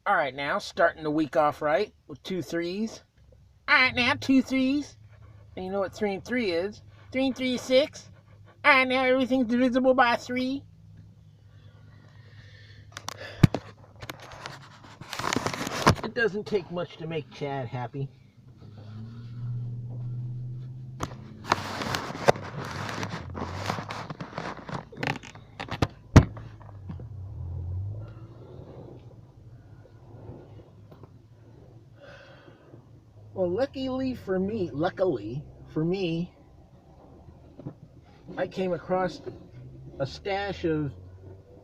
All right, now starting the week off right with 2 threes. All right, now 2 threes. And you know what 3 and 3 is? 3 and 3 is 6. All right, now everything's divisible by 3. It doesn't take much to make Chad happy. Well, luckily for me, I came across a stash of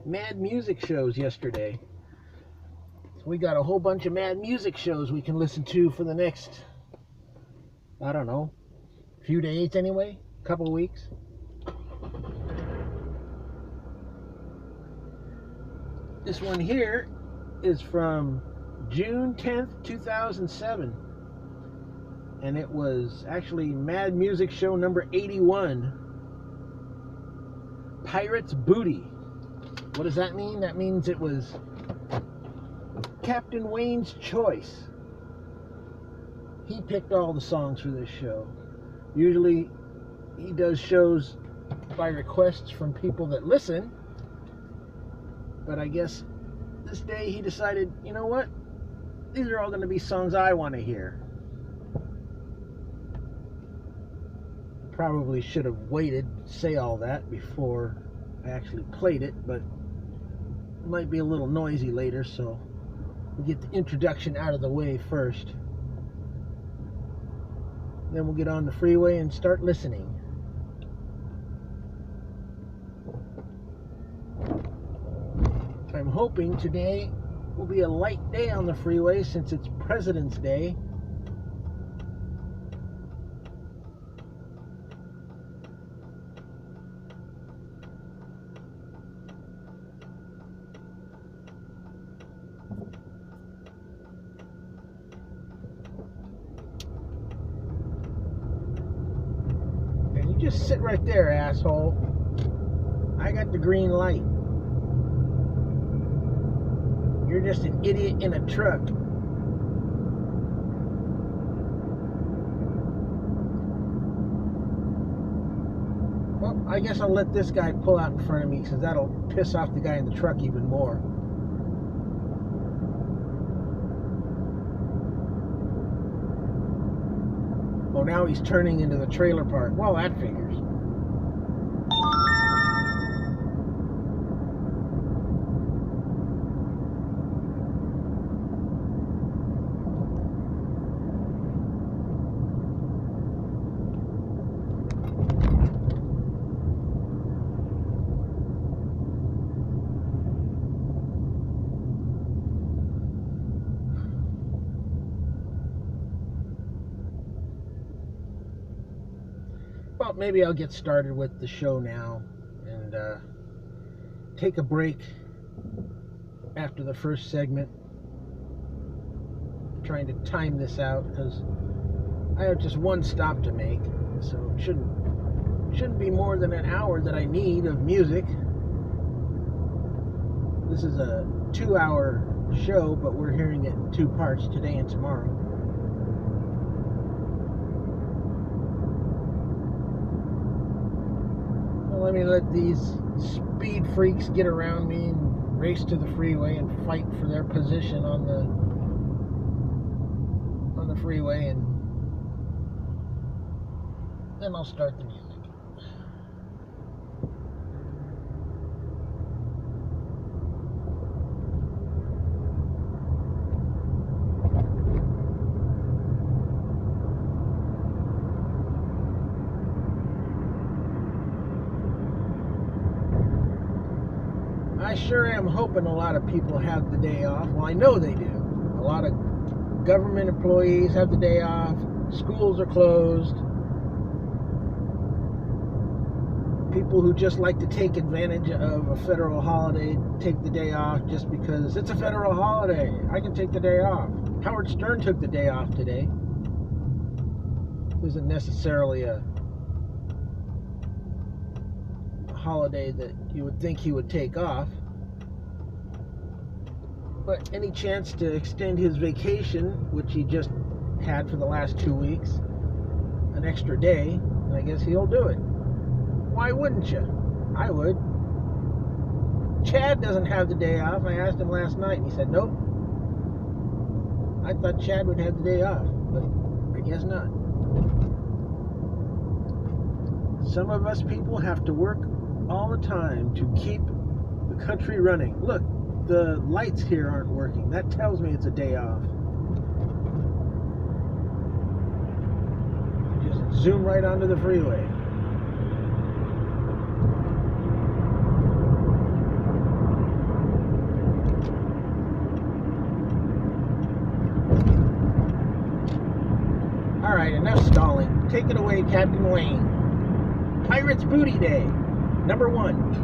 Mad Music shows yesterday. So we got a whole bunch of Mad Music shows we can listen to for the next, I don't know, few days anyway, couple of weeks. This one here is from June 10th, 2007. And it was actually Mad Music Show number 81, Pirate's Booty. What does that mean? That means it was Captain Wayne's choice. He picked all the songs for this show. Usually he does shows by requests from people that listen, but I guess this day he decided, you know what? These are all going to be songs I want to hear. Probably should have waited to say all that before I actually played it, but it might be a little noisy later, so we'll get the introduction out of the way first. Then we'll get on the freeway and start listening. I'm hoping today will be a light day on the freeway since it's President's Day. Just sit right there, asshole. I got the green light. You're just an idiot in a truck. Well, I guess I'll let this guy pull out in front of me because that'll piss off the guy in the truck even more. Oh, now he's turning into the trailer park. Well, that figures. Well, maybe I'll get started with the show now and take a break after the first segment. I'm trying to time this out because I have just one stop to make, so it shouldn't be more than an hour that I need of music. This is a 2-hour show, but we're hearing it in 2 parts, today and tomorrow. Let me let these speed freaks get around me and race to the freeway and fight for their position on the freeway, and then I'll start the music. I sure am hoping a lot of people have the day off. Well, I know they do. A lot of government employees have the day off. Schools are closed. People who just like to take advantage of a federal holiday take the day off just because it's a federal holiday. I can take the day off. Howard Stern took the day off today. It isn't necessarily a holiday that you would think he would take off. But any chance to extend his vacation, which he just had for the last 2 weeks, an extra day, I guess he'll do it. Why wouldn't you? I would. Chad doesn't have the day off. I asked him last night, and he said, nope. I thought Chad would have the day off, but I guess not. Some of us people have to work all the time to keep the country running. Look, the lights here aren't working. That tells me it's a day off. Just zoom right onto the freeway. Alright, enough stalling. Take it away, Captain Wayne. Pirates Booty Day, number 1.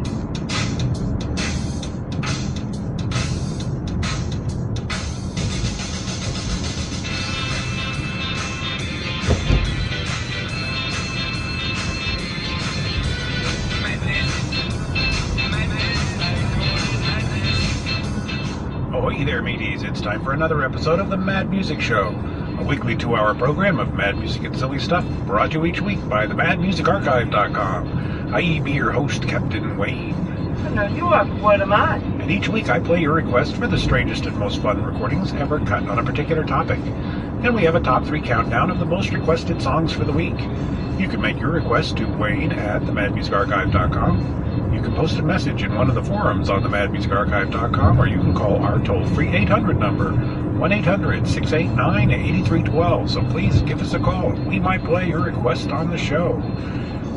Ahoy there, mateys. It's time for another episode of the Mad Music Show, a weekly 2-hour program of mad music and silly stuff brought to you each week by themadmusicarchive.com. I be your host, Captain Wayne. Hello, you are. What am I? And each week I play your request for the strangest and most fun recordings ever cut on a particular topic. And we have a top 3 countdown of the most requested songs for the week. You can make your request to Wayne at themadmusicarchive.com. You can post a message in one of the forums on themadmusicarchive.com, or you can call our toll-free 800 number, 1-800-689-8312. So please give us a call. We might play your request on the show.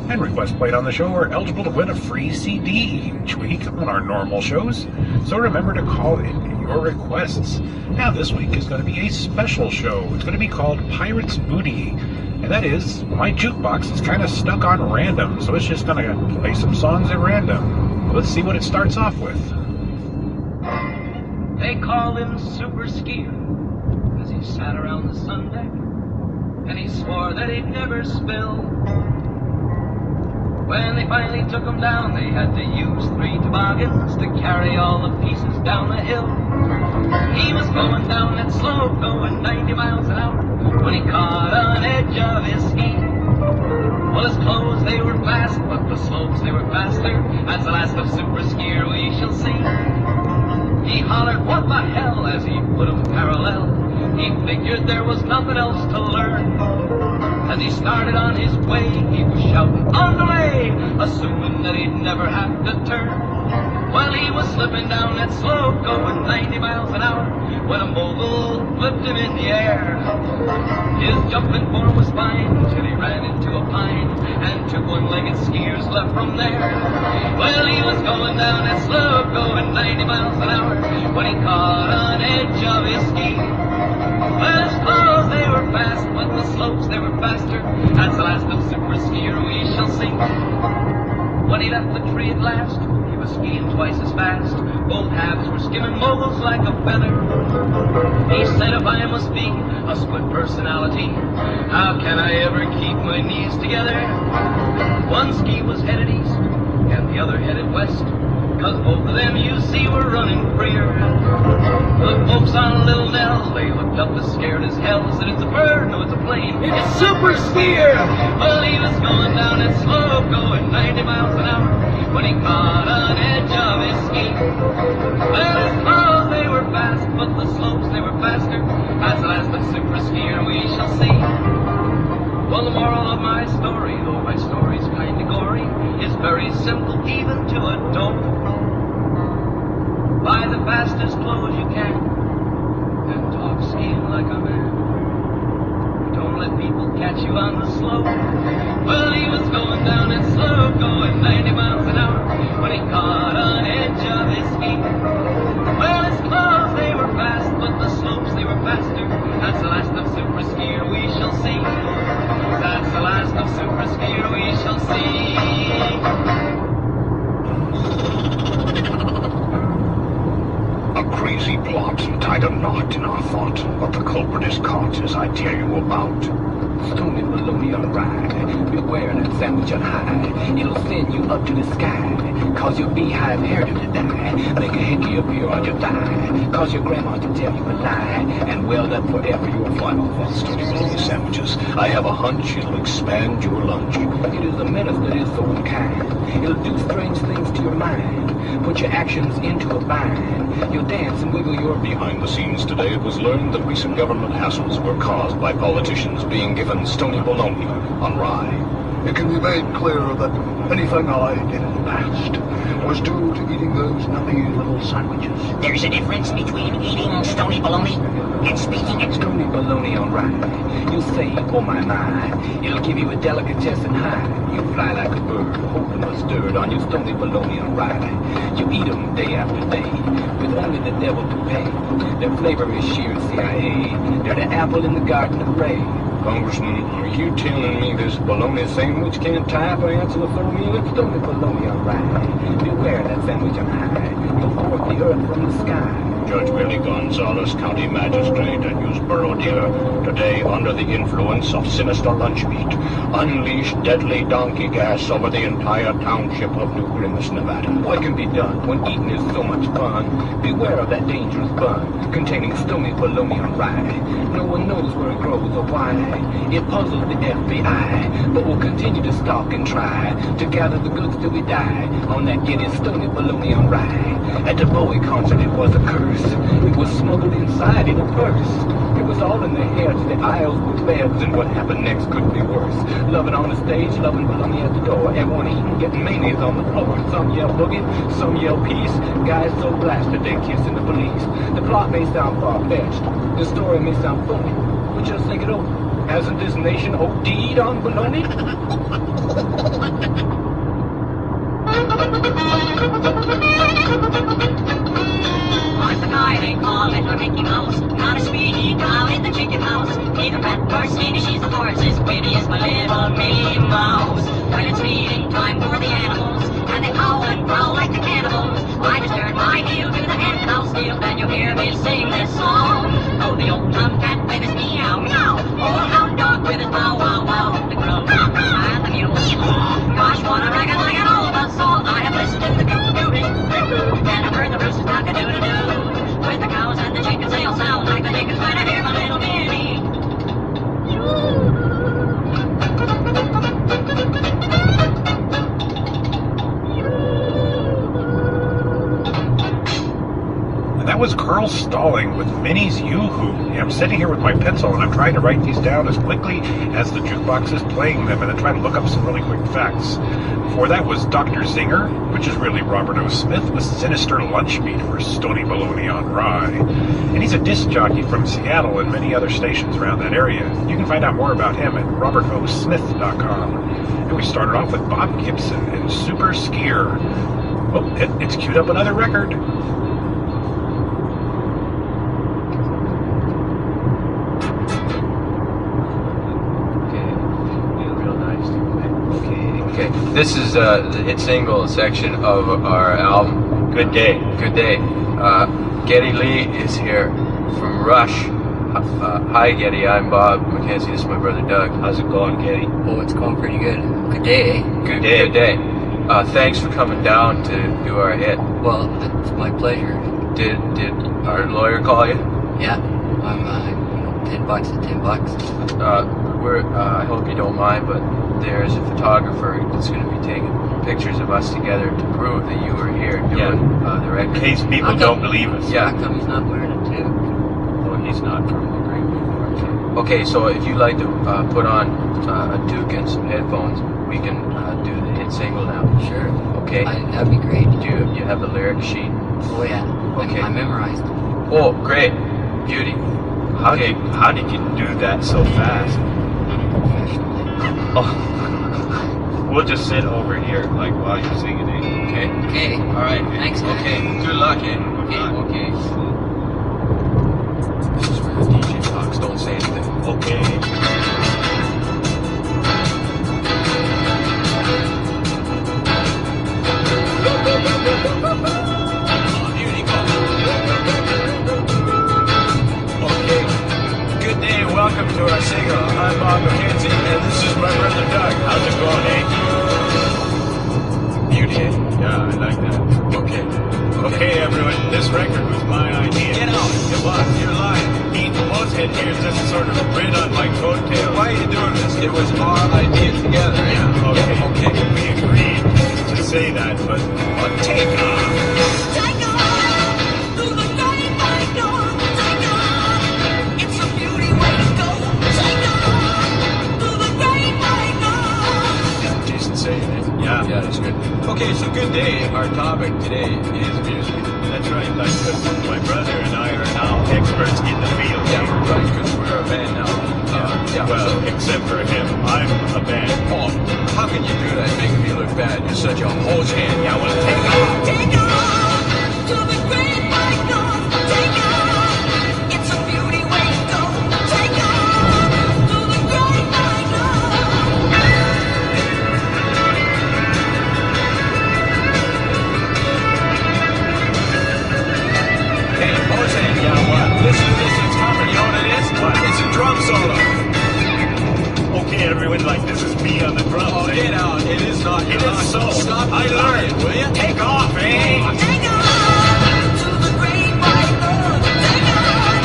And requests played on the show are eligible to win a free CD each week on our normal shows. So remember to call in your requests. Now this week is going to be a special show. It's going to be called Pirates Booty. And that is, my jukebox is kind of stuck on random, so it's just going to play some songs at random. Let's see what it starts off with. They called him Super Skier, as he sat around the sun deck, and he swore that he'd never spill. When they finally took him down, they had to use 3 toboggans to carry all the pieces down the hill. He was going down that slope, going 90 miles an hour, when he caught an edge of his ski. Well, his clothes, they were fast, but the slopes, they were faster. As the last of Super Skier we shall see. He hollered, what the hell, as he put him parallel. He figured there was nothing else to learn. As he started on his way, he was shouting, on the way, assuming that he'd never have to turn. While he was slipping down that slope, going 90 miles an hour, when a mogul flipped him in the air. His jumping form was fine, till he ran into a pine, and 2 one-legged skiers left from there. Well, he was going down that slope, going 90 miles an hour, when he caught an edge of his ski. Well, his clothes, they were fast, but the slopes, they were faster. As the last of Super Skier we shall see. When he left the tree at last, he was skiing twice as fast. Both halves were skimming moguls like a feather. He said, if I must be a split personality, how can I ever keep my knees together? One ski was headed east, and the other headed west, 'cause both of them, you see, were running freer. The folks on Little Nell, they looked up as scared as hell, said, it's a bird, no, it's a plane, It's Super Skier! Well, he was going down that slope, going 90 miles an hour, when he caught an edge of his ski. Well, his clothes, they were fast, but the slopes, they were faster. As the last of Super Skier we shall see. Well, the moral of my story, though my story's kinda gory, is very simple, even to a dope. Buy the fastest clothes you can, and talk skiing like a man. Don't let people catch you on the slope. Well, he was going down that slope, going 90 miles an hour, when he caught an edge of his ski. Well, his clothes, they were fast, but the slopes, they were faster. That's the last of Super Skier we shall see. That's the last of Super Skier we shall see. A crazy plot tied a knot in our thought, but the culprit is caught, as I tell you about. Stony bologna on ride. Beware that sandwich on high. It'll send you up to the sky. Cause your beehive hairdo to die. Make a hickey appear on your thigh. Cause your grandma to tell you a lie. And weld up forever your final thought. Stony bologna sandwiches. I have a hunch it'll expand your lunch. It is a menace that is so unkind. It'll do strange things to your mind. Put your actions into a bind. You'll dance and wiggle your Behind the scenes today, it was learned that recent government hassles were caused by politicians being given stony bologna on rye. It can be made clear that anything I did in the past was due to eating those nutty little sandwiches. There's a difference between eating stony bologna and speaking it. Stony bologna on rye. You'll say, oh my my. It'll give you a delicatessen high. You fly like a bird, holding mustard on your stony bologna on rye. You eat 'em day after day, with only the devil to pay. Their flavor is sheer CIA. They're the apple in the garden of Ray. Congressman, are you telling me this bologna sandwich can't type or answer the phone either? Stony bologna on rye. Beware that sandwich on high. You'll fork the earth from the sky. Judge Willie Gonzalez, County Magistrate at Newsboro, dear, today under the influence of sinister lunch meat, unleash deadly donkey gas over the entire township of New Grimace, Nevada. What can be done when eating is so much fun? Beware of that dangerous bun containing stony bologna on rye. No one knows where it grows or why. It puzzles the FBI, but we'll continue to stalk and try to gather the goods till we die on that giddy stony bologna on rye. At the Bowie concert it was a curse. It was smuggled inside in a purse. It was all in the heads, the aisles were beds, and what happened next couldn't be worse. Loving on the stage, loving bologna at the door. Everyone eating, getting mayonnaise on the floor. Some yell boogie, some yell peace. Guys so blasted they're kissing the police. The plot may sound far-fetched, the story may sound funny, but just think it over. Hasn't this nation OD'd on bologna? On the guy they call it a Mickey Mouse. Not a sweetie down in the chicken house. Neither fat nor skinny, she's the horse as witty as my little Minnie Mouse. When it's feeding time for the animals, and they howl and growl like the cannibals, I just turn my heel to the hen house deal, and you'll hear me sing this song. Oh, the old tomcat with his meow meow, old hound dog with his bow wow wow, the crow and the mule. Gosh, what a racket I got all about salt. I have listened to the coo-coo-doo, and I've heard the roosters cock-a-doodle-doo. With the cows and the chickens, they all sound like the dickens when I hear my little Minnie. That was Carl Stalling with Minnie's Yoo-Hoo. I'm sitting here with my pencil and I'm trying to write these down as quickly as the jukebox is playing them and then trying to look up some really quick facts. Before that was Dr. Zinger, which is really Robert O. Smith, with Sinister Lunch Meat for Stony Bologna on Rye. And he's a disc jockey from Seattle and many other stations around that area. You can find out more about him at robertosmith.com. And we started off with Bob Gibson and Super Skier. Oh, it's queued up another record. This is the hit single section of our album, Good Day. Good Day. Geddy Lee is here from Rush. Hi, Geddy. I'm Bob McKenzie. This is my brother Doug. How's it going, Geddy? Oh, it's going pretty good. Good day. Good day. Good day. Thanks for coming down to do our hit. Well, it's my pleasure. Did our lawyer call you? Yeah. I'm, $10 to $10. I hope you don't mind, but there's a photographer that's going to be taking pictures of us together to prove that you were here doing the record. In case people don't believe us. Yeah. How come he's not wearing it too? Well, he's not from the Great War. Okay, so if you'd like to put on a toque and some headphones, we can do the hit single now. Sure. Okay. That'd be great. Do you have the lyric sheet? Oh yeah. Okay. I memorized it. Oh, great. Beauty. How did you do that so fast? Oh, we'll just sit over here, like, while you're singing it. Okay? Okay. All right. Thanks, guys. Okay. Good luck, eh? Okay. This is where the DJ talks. Don't say anything. Okay. Come on, Beauty, go. I'm Bob McKenzie, and this is my brother Doug. How's it going, eh? Beauty, eh? Yeah, I like that. Okay. Okay, everyone, this record was my idea. Get out! It was. You're lying. Pete Moosehead here just sort of rid on my coattail. Why are you doing this? It was our idea together. Yeah, okay. Yeah, okay. We agreed to say that, but take off! Take off through the great white door. Take off, it's a beauty way to go. Take off through the great white door. Jason saying it. Yeah, that's good. Okay, so good day. Our topic today is music. That's right, like my brother and I are now experts in the field. Yeah, right, because we're a band now. Well, except for him, I'm a band. Oh, how can you do that, making me look bad? You're such a hose hand. Yeah, well, take off. Take off to the great white door. Take off, it's a beauty way to go. Take off to the great white door. Hey, Jose, yeah, what? Listen, it's coming. You know what it is? What? It's a drum solo. Okay, everyone, like, this is me on the drums. Oh, get out. It is not. It is so. Stop. I learned, will you? Take off, eh? Take off to the great white door. Take off,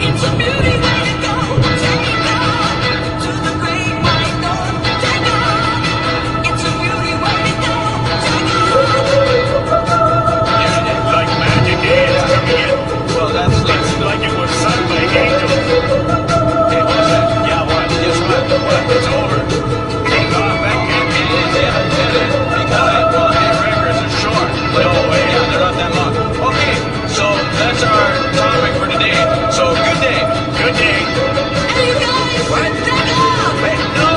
it's a beauty way to go. Take off to the great white door. Take off, it's a beauty way to go. Take off. Like magic, eh? It's coming in. Well, that's like it was sung by angels. Hey, what's that? Yeah, what? Guess what? What? It's over. Take off. That can't be it. Yeah. Because, well, hey, records are short. No way. Yeah, they're not that long. Okay, so that's our topic for today. So, good day. Good day. Hey, you guys, What? take off. Hey, no.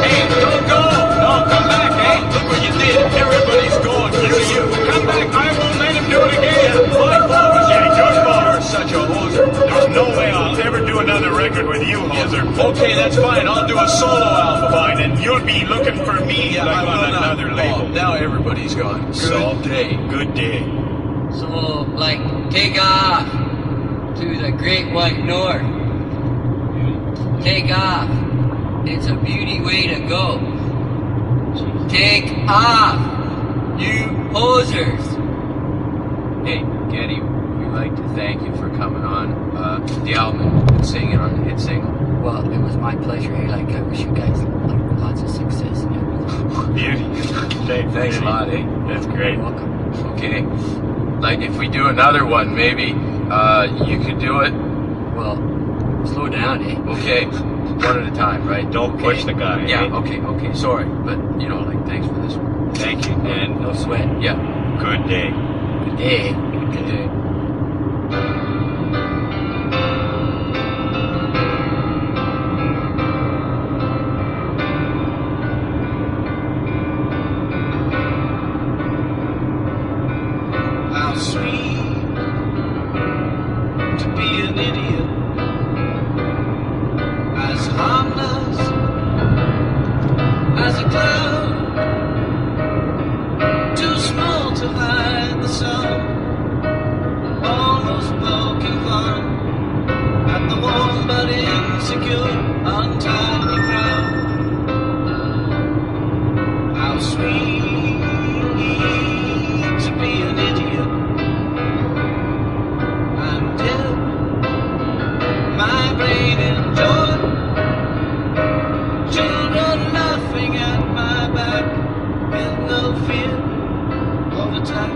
Hey, don't go. No, come back, eh? Look what you did. Everybody's going. You. Come back. I won't let him do it again. My fault was your fault. You're such a hoser. There's no way I'll ever do another record with you, hoser. Okay, that's fine. I'll do a solo album. Fine, and you'll be looking for me like on another label. Now everybody's gone. Good day. Good day. So, like, take off to the great white north. Take off. It's a beauty way to go. Take off, you posers. Hey, Getty, we'd like to thank you for coming on the album and singing on the hit single. Well, it was my pleasure. Hey, like, I wish you guys like lots of success and everything. Beauty. Thanks a lot, eh? That's great. You're welcome. Okay. Like, if we do another one, maybe you could do it. Well, slow down, eh? Okay. One at a time, right? Don't push the guy. Yeah, okay. Sorry. But, you know, like, thanks for this one. Thank you. And No sweat. yeah. Good day. Good day. Good day. How sweet to be an idiot, as harmless as a cloud, too small to hide the sun, almost poking fun at the warm but insecure, untidy crowd. How sweet to be an idiot. I'm dead, my brain in joy, children laughing at my back, with no fear of attack,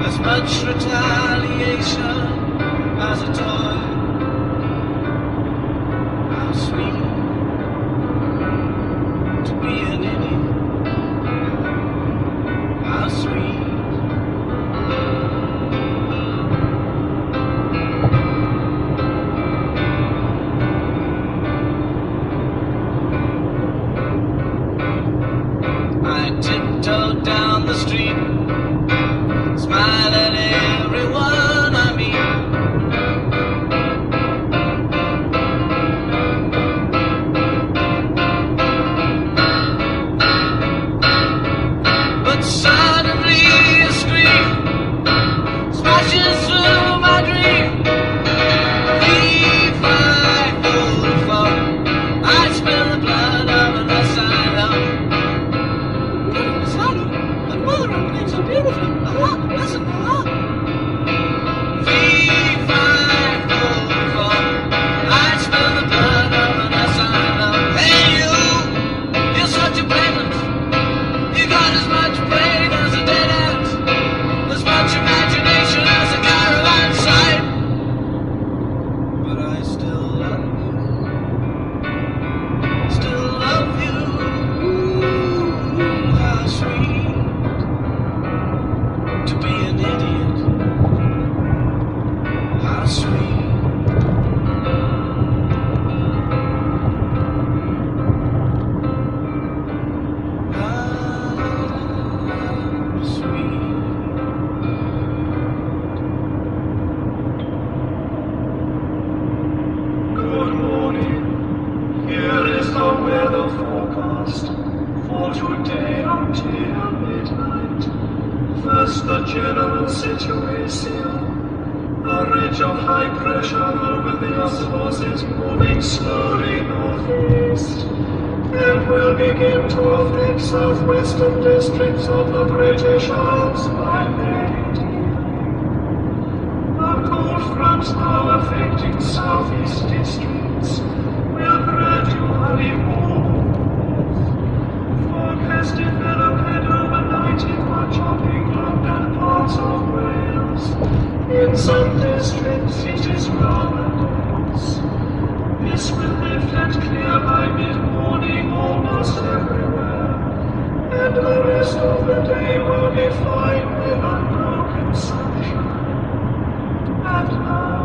as much retaliation as a toy. How sweet to be an idiot. How sweet. I tiptoed down the street, smile at everyone. situation. A ridge of high pressure over the Azores is moving slowly northeast and will begin to affect southwestern districts of the British Isles by May. A cold front now affecting southeast districts will gradually move. Forecast development overnight in much of England and parts of Wales. In some districts it is rather dense. This will lift and clear by mid-morning almost everywhere, and the rest of the day will be fine with unbroken sunshine. And now,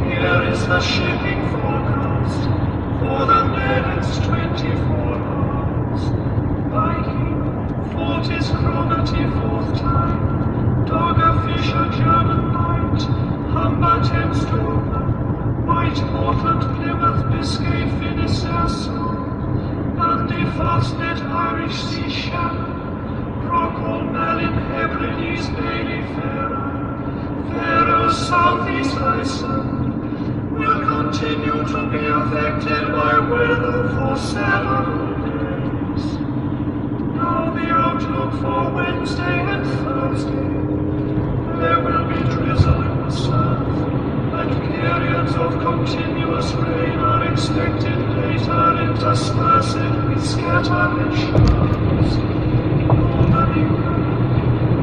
here is the shipping forecast for the next 24 hours. Viking, Fortis Chronati 4th time, Dogger Fisher German Light, Humber Thames Dover, White Portland Plymouth Biscay Finisterre Sound, Dundee Fastnet Irish Sea Shannon, Procol Malin Hebrides Bailey Faroe Southeast Iceland will continue to be affected by weather for several days. Now the outlook for Wednesday and Thursday. There will be drizzle in the south, and periods of continuous rain are expected later, interspersed with scattered showers. Northern England,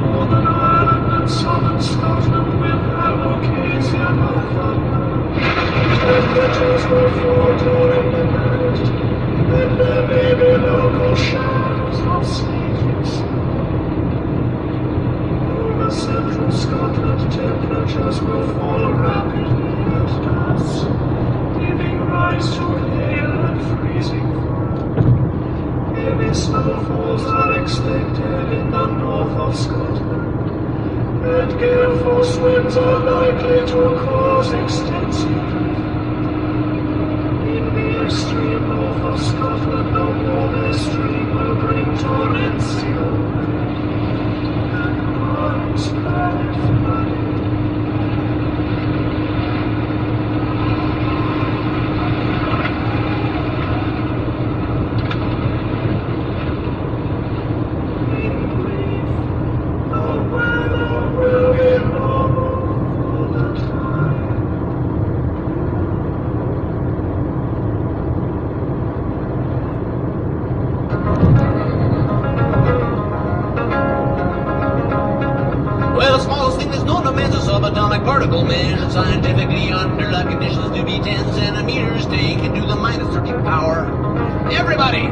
Northern Ireland, and Southern Scotland will have occasion of thunder. Temperatures will fall during the night, and there may be local showers of sleet and snow. Over central Scotland, temperatures will fall rapidly at dusk, giving rise to hail and freezing frost. Heavy snowfalls are expected in the north of Scotland, and gale force winds are likely to cause extensive drift. In the extreme north of Scotland, the warmer stream will bring torrential rain and widespread flooding. In brief, the weather will be normal all the time. Well, the smallest thing that's known to man's a subatomic particle measured scientifically under light conditions to be 10 centimeters. Take it to the minus 13 power. Everybody!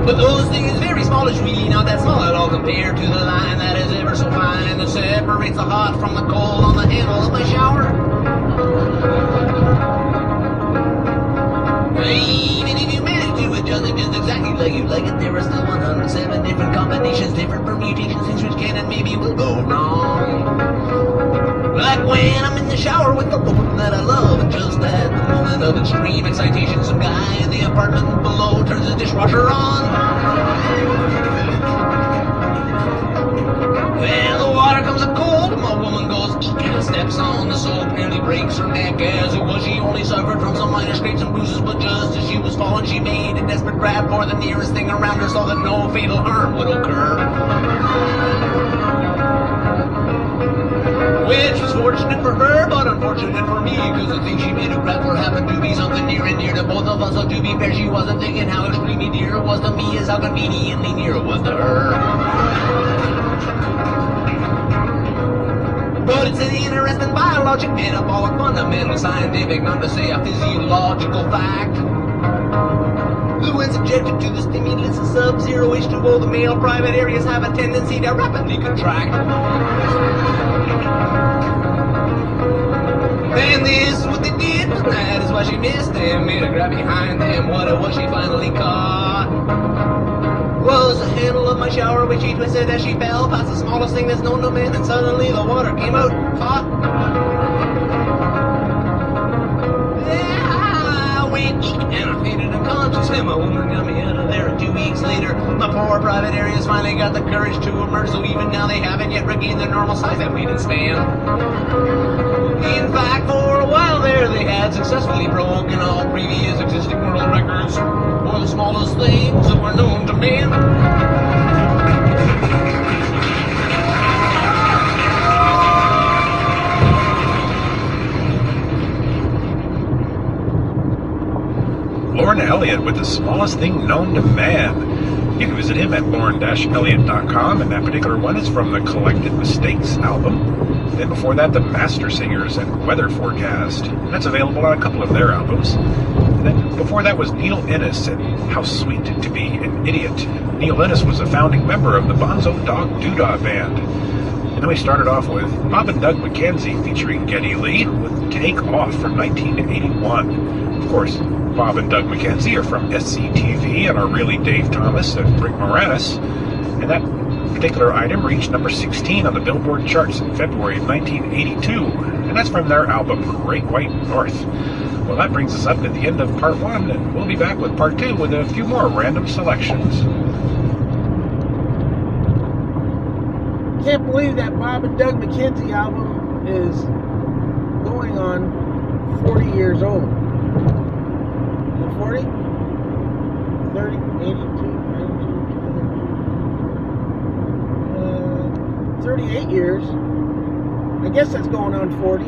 But those things very small is really not that small at all compared to the line that is ever so fine that separates the hot from the cold on the handle of my shower. Even if you manage to adjust it just exactly like you like it, there are still 107 different combinations, different permutations, things which can and maybe will go wrong. Like when I'm in the shower with the woman that I love, and just at the moment of extreme excitation, some guy in the apartment below turns his dishwasher on. Well, the water comes up cold, and my woman goes eek and steps on the soap, nearly breaks her neck. As it was, she only suffered from some minor scrapes and bruises, but just as she was falling, she made a desperate grab for the nearest thing around her so that no fatal harm would occur. Which was fortunate for her, but unfortunate for me, because the thing she made a grab for happened to be something near and dear to both of us. So to be fair, she wasn't thinking how extremely dear it was to me as how conveniently near it was to her. But it's an interesting biologic, metabolic, fundamental, scientific, not to say a physiological fact. When subjected to the stimulus of sub-zero H2O, the male private areas have a tendency to rapidly contract. And this is what they did, that is why she missed them, made a grab behind them. What it was she finally caught was the handle of my shower, which she twisted as she fell past the smallest thing that's known to man, and suddenly the water came out hot. Yeah, I went eek and I painted a conscience him. A woman got me out of there, and 2 weeks later, my poor private areas finally got the courage to emerge. So even now, they haven't yet regained their normal size and weight and span. In fact, for a while there, they had successfully broken all previous existing world records for the smallest things that were known to man. Lorne Elliott with the smallest thing known to man. You can visit him at lorne-elliott.com, and that particular one is from the Collected Mistakes album. Then before that, the Master Singers and Weather Forecast. And that's available on a couple of their albums. And then before that was Neil Innes and How Sweet to Be an Idiot. Neil Innes was a founding member of the Bonzo Dog Doodah Band. And then we started off with Bob and Doug McKenzie featuring Geddy Lee with Take Off from 1981. Of course, Bob and Doug McKenzie are from SCTV and are really Dave Thomas and Rick Moranis. And that particular item reached number 16 on the Billboard charts in February of 1982. And that's from their album Great White North. Well, that brings us up to the end of part 1, and we'll be back with part 2 with a few more random selections. Can't believe that Bob and Doug McKenzie album is going on 40 years old. 40? 30, 82, 92, 38 years. I guess that's going on 40.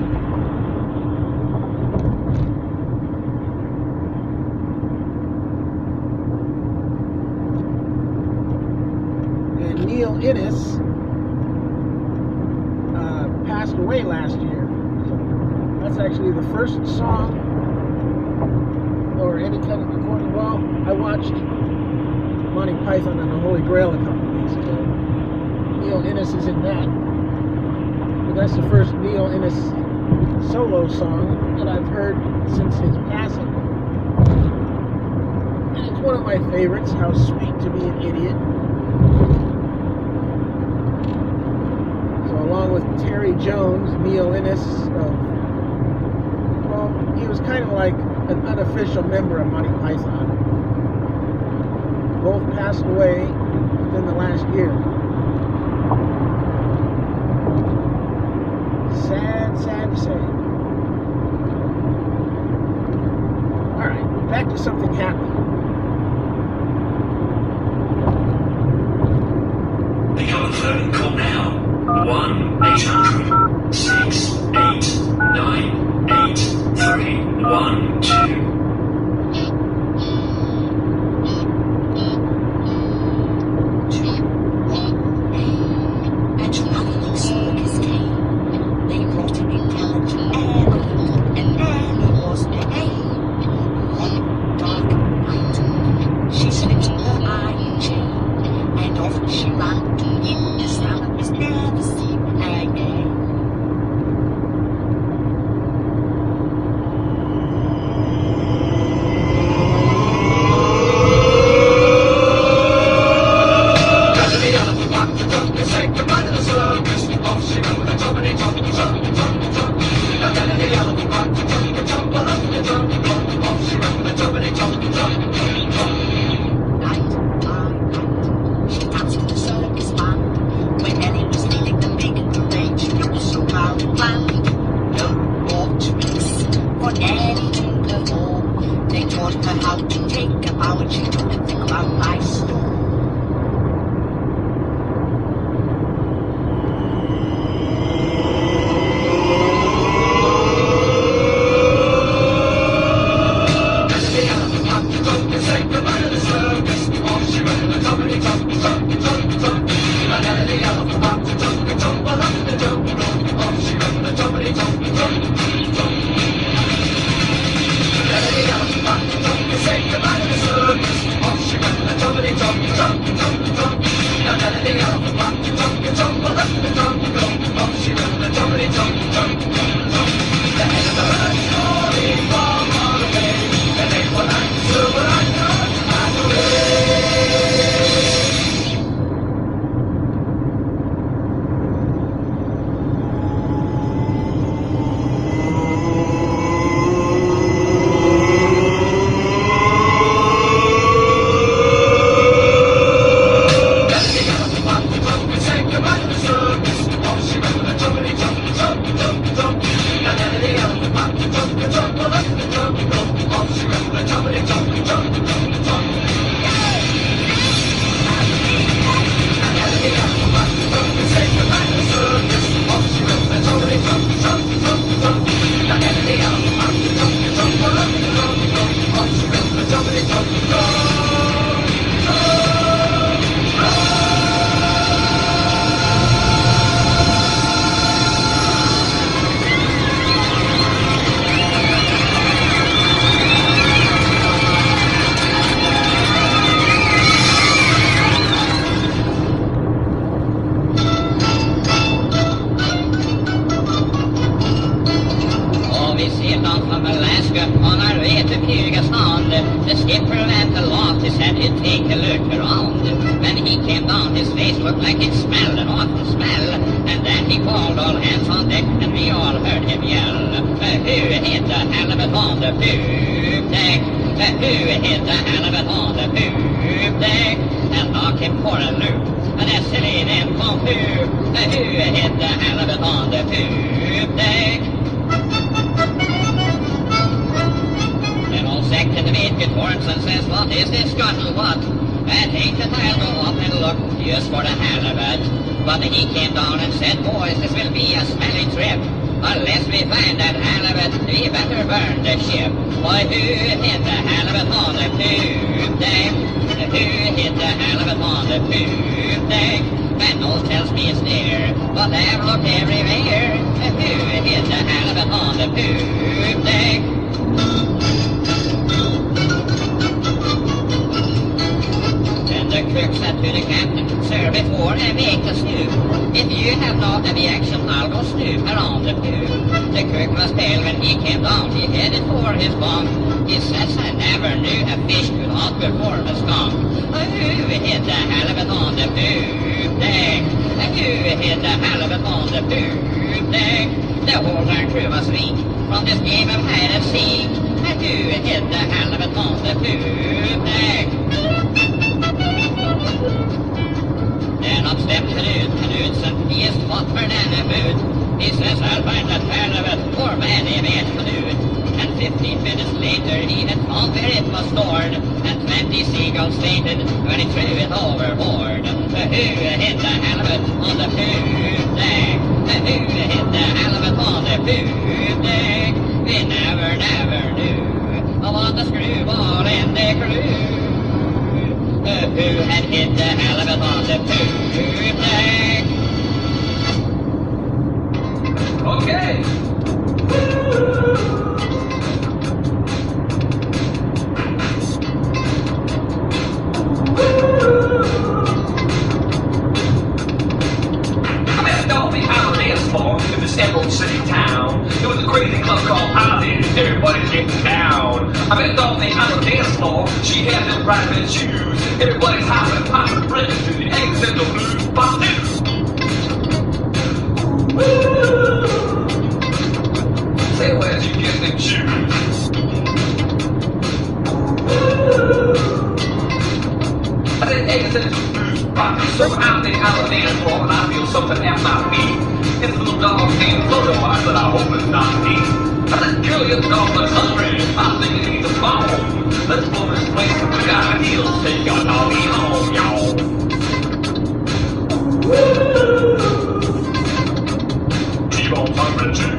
And Neil Innes passed away last year. So that's actually the first song or any kind of recording. Well, I watched Monty Python and the Holy Grail a couple weeks ago. Neil Innes is in that. But that's the first Neil Innes solo song that I've heard since his passing. And it's one of my favorites, How Sweet to Be an Idiot. So along with Terry Jones, Neil Innes, he was kind of like an unofficial member of Monty Python. Both passed away within the last year. Sad to say. Alright, back to something happy. Pick up the phone and call now. 1-800-689-8312. The skipper laughed aloft, he said he'd take a look around. When he came down, his face looked like it smelled an awful smell. And then he called all hands on deck, and we all heard him yell, who hit the halibut on the poop deck? Who hit the halibut on the poop deck? And knock him for a loop, and that's silly them from who hit the halibut on the poop deck? Then old second mate gets hoarse and says, what is this scuttlebutt? I think that I'll go up and look just for the halibut. But he came down and said, boys, this will be a smelly trip. Unless we find that halibut, we better burn the ship. Boy, who hit the halibut on the poop deck? Who hit the halibut on the poop deck? And nose tells me it's there, but I've looked everywhere. Who hit the halibut on the poop deck? The cook said to the captain, sir, before I make the snoop, if you have no objection, I'll go snoop around the poop. The cook was pale when he came down, he headed for his bunk. He says, I never knew a fish could outperform a skunk. Who hit the halibut on the poop deck? Who hit the halibut on the poop deck? The whole darn crew was weak from this game of hide and seek. Who hit the halibut on the poop deck? Then up stepped Knudsen, he is tougher than a boot. He says, I'll find that halibut, or man, he made Knut. And 15 minutes later, he had found where it was stored, and 20 seagulls fainted when he threw it overboard. Who hit the halibut on the poop deck? Who hit the halibut on the poop deck? We never knew what the screwball in the crew. Who had hit the halibut on the poop deck? Okay. I'm at Dolphin Island dance floor in this Emerald City town. It was a crazy club called Ozzy's. Everybody's getting down. I'm at Dolphin Island dance floor. She had them private shoes. Everybody's hopping, popping, friends to the eggs and the blue pop news. Say, where'd you get them shoes? I said, eggs and the blue pop news. So out there, out on the dance floor, and I feel something at my feet. It's a little dog named Photo. I said, I hope it's not me. I said, girl, your dog looks hungry. I think it needs a bone. Let's blow this place with the guy heels. Take your doggy home, y'all. T-Bone's hungry too.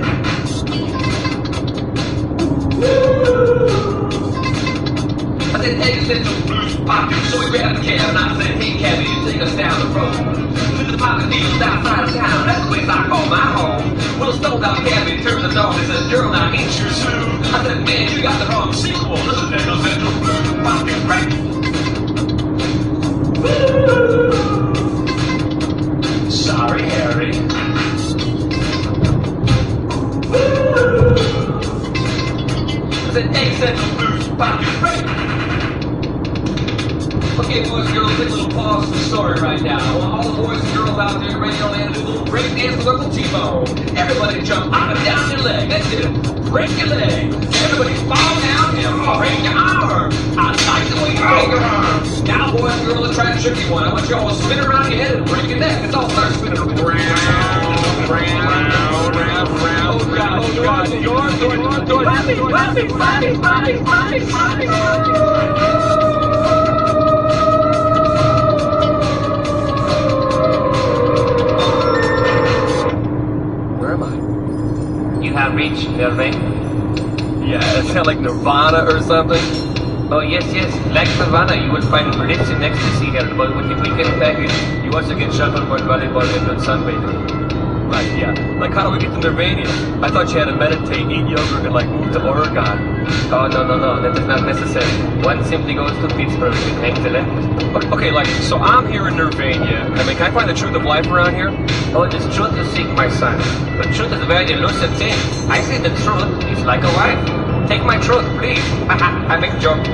I said, hey, send some blues pocket. So we grabbed the cab and I said, hey, cabby, you take us down the road. To the pocket deals outside of town. That's the place I call my home. Well, stoned out cabby turned the dog and said, girl, now ain't you soon? I said, man, you got the wrong sequel. Listen to those central blues pocket right. Sorry, Harry. I said, hey, central blues pocket right. Okay, boys and girls, take a little pause for the story right now. I want all the boys and girls out there ready on land to do a little break dance with Uncle T-Bone. Everybody jump up and down your leg. That's it. Break your leg. Everybody fall down and break your arm. I like the way you break your arm. Now, boys and girls, let's try a tricky one. I want you all to spin around your head and break your neck. Let's all start spinning around. Oh, God. Oh, God. You have reached Nirvana? Yeah, that sound like Nirvana or something. Oh, yes, like Nirvana, you will find bliss in ecstasy here, but with the weekend package, you also get shuffleboard, volleyball, and sunbathing. Right, yeah. Like, how do we get to Nirvana? I thought you had to meditate, eat yogurt, and, like, move to Oregon. Oh, no, that is not necessary. One simply goes to Pittsburgh and hangs the left. Okay, like, so I'm here in Nirvana. I mean, can I find the truth of life around here? Oh, it is truth you seek, my son. But truth is a very elusive thing. I say the truth is like a wife. Take my truth, please. I make a joke.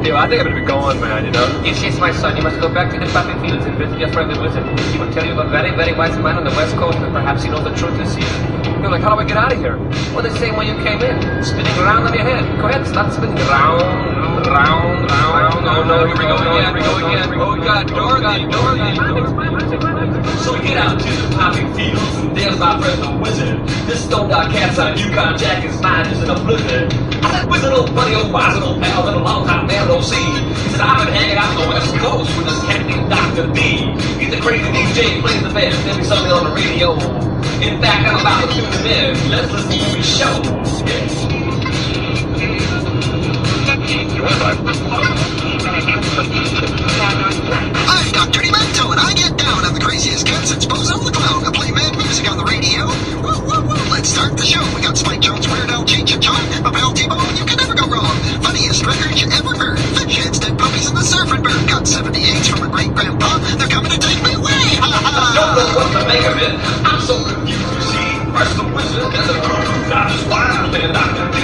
Yeah, I think I'm gonna be going, man, you know? Yes, yes, my son, you must go back to the poppy fields and visit your friend the wizard. He will tell you of a very, very wise man on the west coast, and perhaps he knows the truth this season. You're like, how do I get out of here? Well, the same way you came in, spinning around on your head. Go ahead, start spinning round. Oh no, here we go again. Oh God, Dorothy. So we get out to the poppy fields, and there's my friend the wizard. This stoned out cat's on Yukon Jack is mine just in a blizzard. I said, wizard, old buddy, old wise old pal, been a long time man don't see. He said, I've been hanging out on the west coast with this cat named Dr. D. He's a crazy DJ, plays the best every Sunday on the radio. In fact, I'm about to tune him in. Let's listen to his show. I'm Dr. Demento, and I get down on the craziest cats and Bozo the Clown. I play mad music on the radio. Woo, woo, woo. Let's start the show. We got Spike Jones, Weird Al, Cheech and Chong, my pal T-Bone. You can never go wrong. Funniest records you ever heard. Fish heads, dead puppies, and the surfing bird. Got 78s from a great-grandpa. They're coming to take me away. Ha ha. Don't know what to make of it. I'm so confused, you see. First the wizard, then the crew. Now this wild man, Dr. D.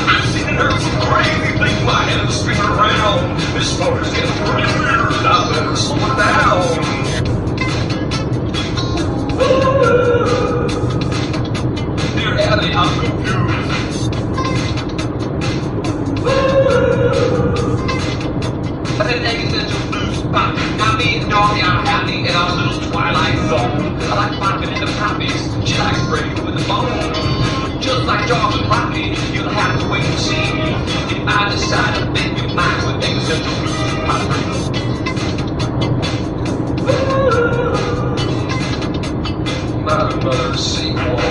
I've seen and heard some crazy things. My head is spinning around. This motor's getting pretty weird. I better slow it down. Dear Abby, I'm confused. But then existential blues pop. Now me and Dorothy are happy in our little twilight zone. I like popping into poppies. She likes breaking with the bone. Just like George and Rocky, you'll have to wait and see if I decide to make you mine with existential blues pop. Mother sequel.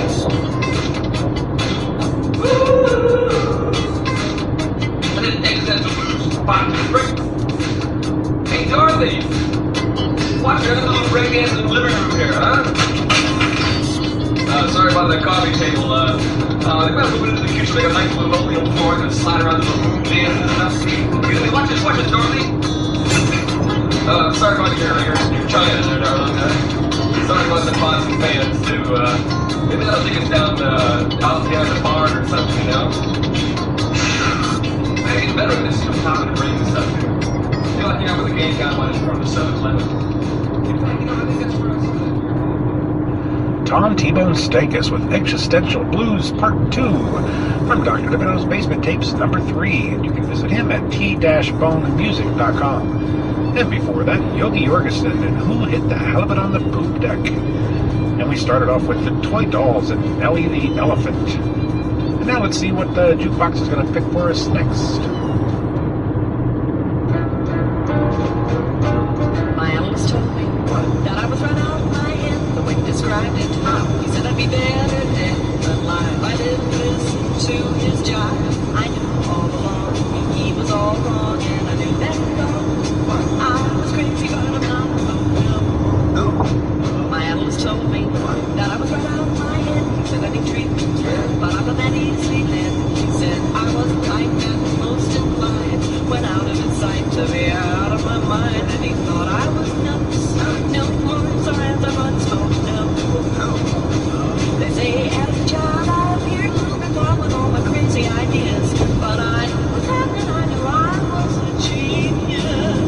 And then existential blues pop to break. Hey Dorothy, watch your little breakdance in the living room here, huh? Sorry about that coffee table. They might move into the kitchen, make a nice little linoleum floor, and slide around to the room dance and stuff. Watch this, Dorothy. Sorry about your China there, darling. Sorry about the constant fans too. Maybe that'll take us down the barn or something, you know. Maybe it's better than this, popping and bringing stuff here. I feel like you're out with the game down when it's from the 7-Eleven. In fact, I think that's where I saw that. Tom T-Bone Stakus with Existential Blues Part 2 from Dr. Libido's Basement Tapes number 3, and you can visit him at t-bonemusic.com. And before that, Yogi Jorgensen and Who Hit the Halibut on the Poop Deck. And we started off with the Toy Dolls and Ellie the Elephant. And now let's see what the jukebox is going to pick for us next. My analyst told me that I was right out of my head, the way he described it. He said I'd be better dead than alive. I didn't listen to his jive. I knew all along he was all wrong, and I knew that all. I was crazy, but I'm not. No. My analyst told me that I was right out of my head. He said I need treatment, but I'm not that easily led. He said I was the type that was most inclined, went out of his sight to be out of my mind, and he thought I was nuts. No horns or hands, I run smoke. No. They say as a child I appeared a little bit more with all my crazy ideas, but I was happening. I knew I was a genius.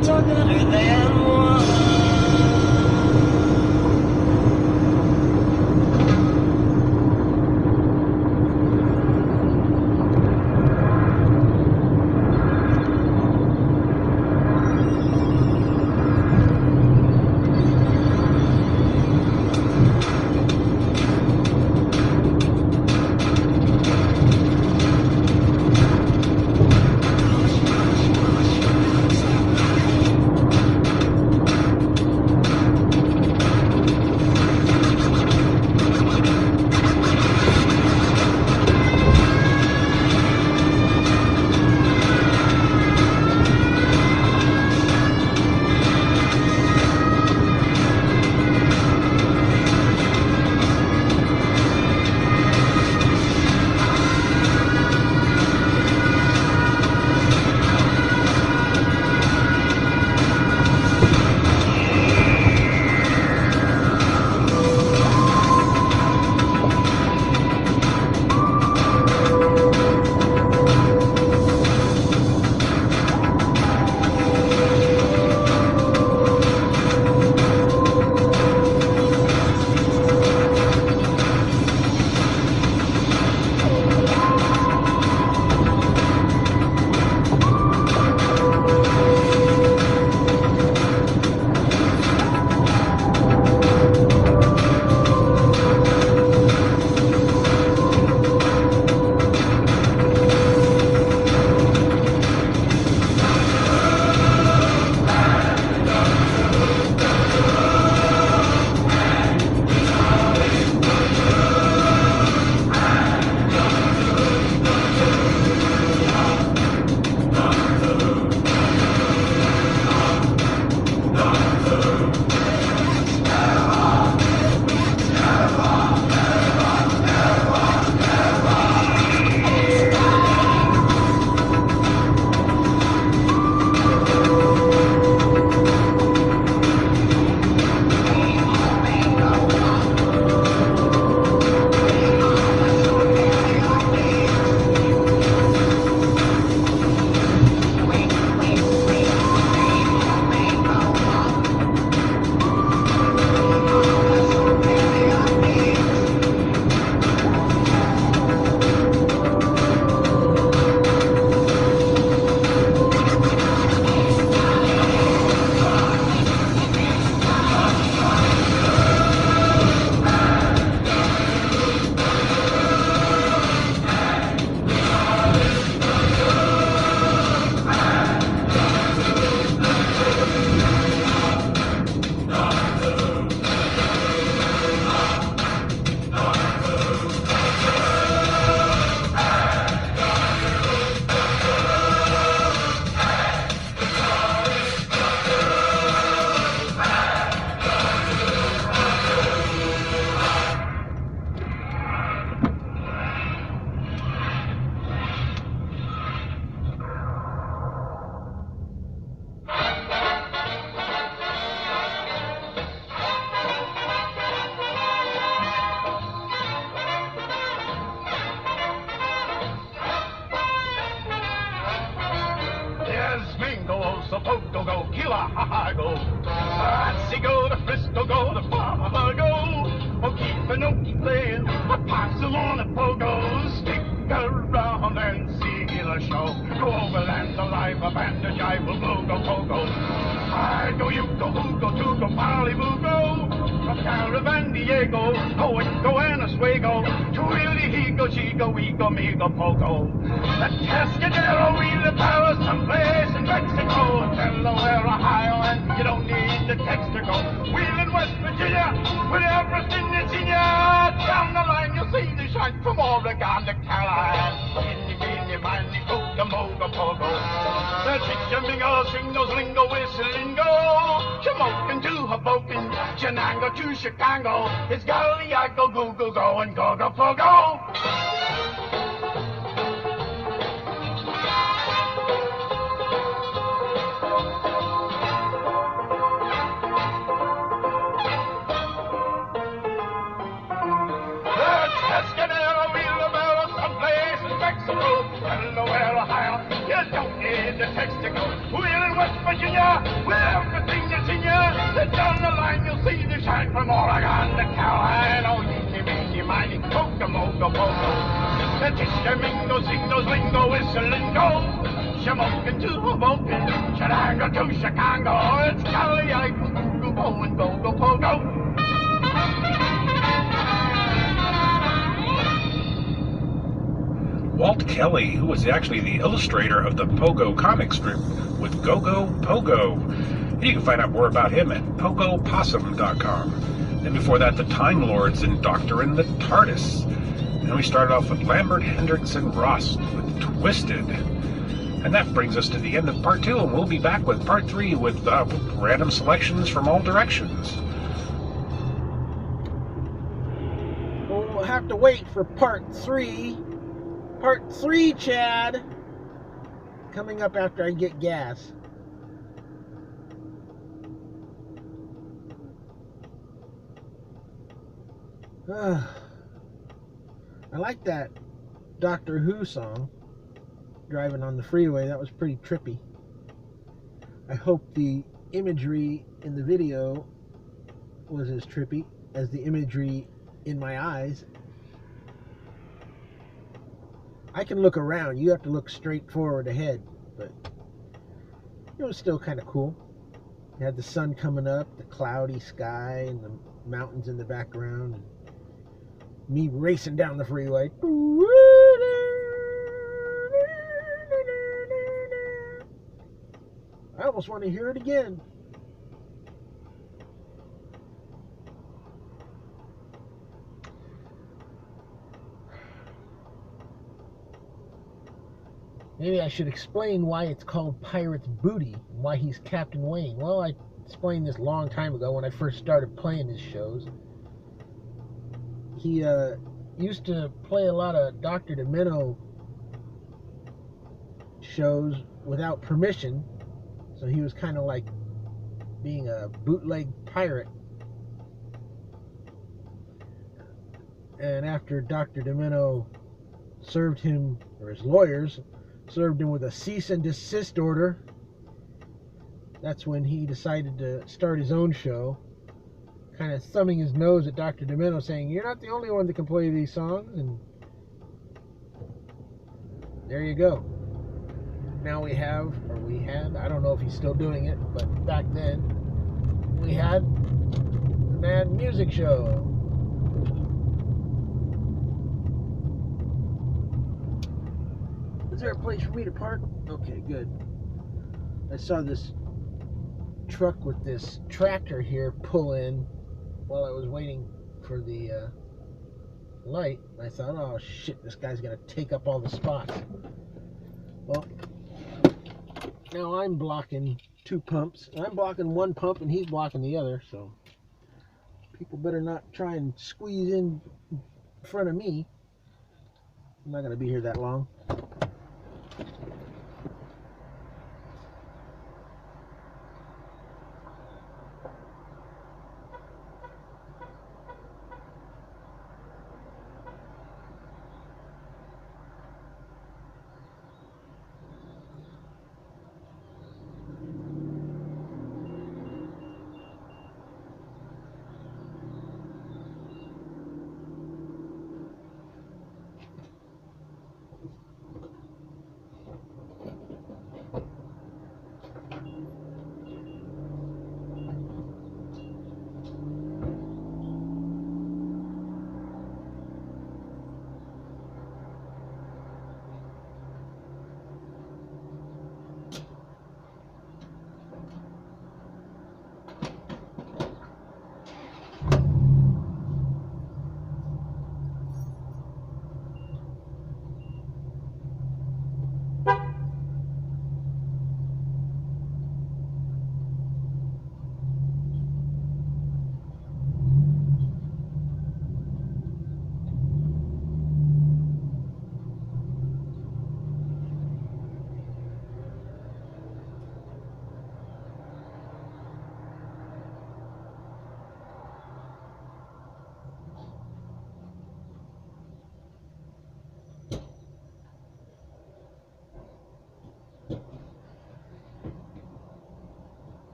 that are better than one. Sopogo go, Kiwahaha go, Patsy go, the Frisco go, the Baja go, Okefenokee playing, a Barcelona pogo, stick around and see the show, go overland alive, a band of jive will go pogo, I go, you go, who go, to go, Malibu go, a caravan Diego, Oingo and Oswego, Twilly he go, she go, we go, me go, pogo, the Cascadero, we live Paris, someplace in Mexico, Delaware, Ohio, and you don't need the text to go. Wheeling, West Virginia, with everything that's in ya. Down the line, you'll see the shine from Oregon to Caroline. Guinea, guinea, miny, coca, moga, pogo. The chickamingo, swingos, lingo, whistlingo. Shamokin to Hoboken, Chenango to Chicago. It's Gulliago, Google, go, and go, go, pogo. Cascadero, Wheelbarrow, someplace in Mexico, Delaware, Ohio, you don't need the text to go. Wheeling, West Virginia, with everything that's in you. Then down the line you'll see the shine from Oregon to Caroline. Oh, yeeky, meeky, mighty, poke, mogo, pogo. The tish-a-mingo, sing-goes, lingo, whistle and go. Shamokin to Hoboken, Chicago to Chicago. It's Cali, I go, go, and go, go, pogo. Walt Kelly, who was actually the illustrator of the Pogo comic strip with Go-Go Pogo. And you can find out more about him at pogopossum.com. And before that, the Time Lords and Doctor in the TARDIS. And we started off with Lambert, Hendricks, and Ross with Twisted. And that brings us to the end of part 2, and we'll be back with part 3 with random selections from all directions. Well, we'll have to wait for part 3. Part 3, Chad. Coming up after I get gas. I like that Doctor Who song, Driving on the Freeway. That was pretty trippy. I hope the imagery in the video was as trippy as the imagery in my eyes. I can look around. You have to look straight forward ahead, but it was still kind of cool. You had the sun coming up, the cloudy sky, and the mountains in the background, and me racing down the freeway. I almost want to hear it again. Maybe I should explain why it's called Pirate's Booty, and why he's Captain Wayne. Well, I explained this a long time ago when I first started playing his shows. He used to play a lot of Dr. Demento shows without permission, so he was kind of like being a bootleg pirate. And after Dr. Demento served him, or his lawyers served him with a cease and desist order, that's when he decided to start his own show, kind of thumbing his nose at Dr. Demento, saying, "You're not the only one that can play these songs," and there you go. Now we had, I don't know if he's still doing it, but back then, we had the Mad Music Show. Is there a place for me to park? Okay, good. I saw this truck with this tractor here pull in while I was waiting for the light. I thought, oh shit, this guy's gonna take up all the spots. Well, now I'm blocking 2 pumps. I'm blocking 1 pump and he's blocking the other, so people better not try and squeeze in front of me. I'm not gonna be here that long.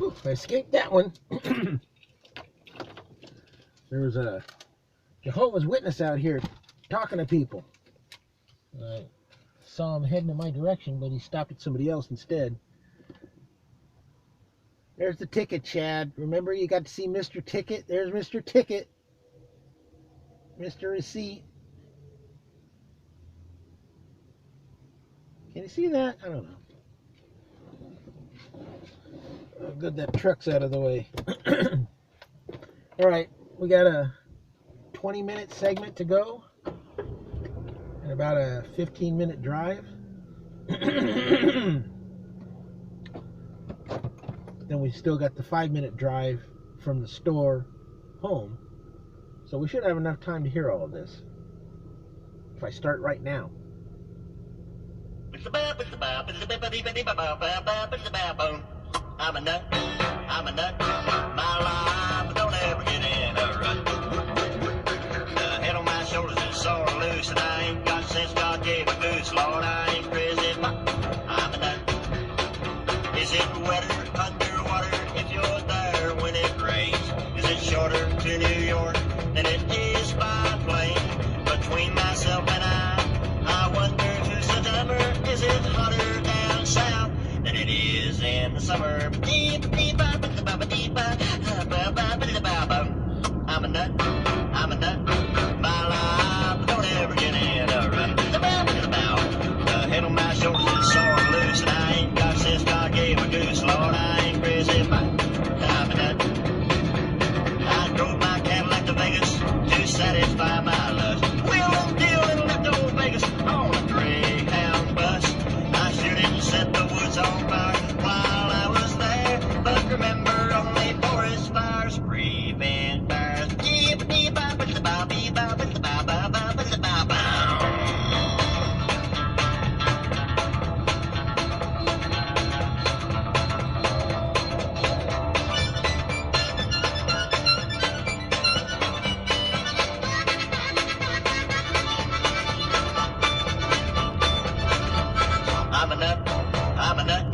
Whew, I escaped that one. There was a Jehovah's Witness out here talking to people. I saw him heading in my direction, but he stopped at somebody else instead. There's the ticket, Chad. Remember, you got to see Mr. Ticket? There's Mr. Ticket. Mr. Receipt. Can you see that? I don't know. Oh, good, that truck's out of the way. All right, we got a 20-minute segment to go and about a 15-minute drive. Then we still got the 5-minute drive from the store home. So we should have enough time to hear all of this. If I start right now. I'm a nut, my life don't ever get in a rut. The head on my shoulders is sore loose, and I ain't got sense God gave a goose. Lord, I ain't crazy, but I'm a nut. Is it wetter underwater if you're there when it rains? Is it shorter to New York than it is by plane? Between myself and I wonder who's the dumber. Is it hotter down south than it is in the summer? I'm a nut, my life don't ever get in a rut. The head on my shoulders is sore loose, and I ain't got sense God gave a goose. Lord, I ain't crazy, but I'm a nut. I drove my Cadillac to Vegas to satisfy my lust. Wheel and deal and left old Vegas on a Greyhound bus. I sure didn't set the woods on fire while I was there, but remember only forest fires prevent fires. I'm a nut,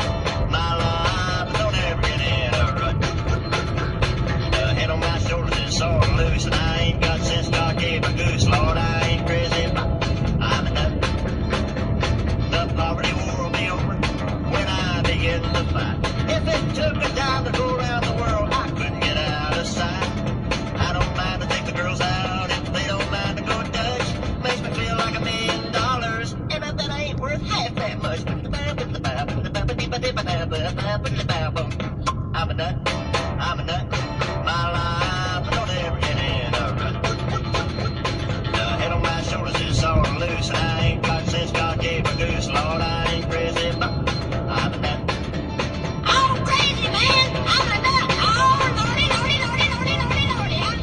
my life don't ever get in a rut. The head on my shoulders is sore loose, and I ain't got sense God gave a goose. Lord, I ain't crazy, but I'm a nut. The poverty war will be over when I begin to fight. If it took a dime to go around the world, I couldn't get out of sight. I don't mind to take the girls out if they don't mind to go Dutch. Makes me feel like $1 million, and I bet I ain't worth half that much. I'm a nut, my life don't ever get in a rut. The head on my shoulders is sore loose, and I ain't got sense God gave a goose. Lord, I ain't crazy, but I'm a nut. Oh, crazy, man! I'm a nut! Oh, lordy, lordy, lordy, lordy, lordy, lordy, I'm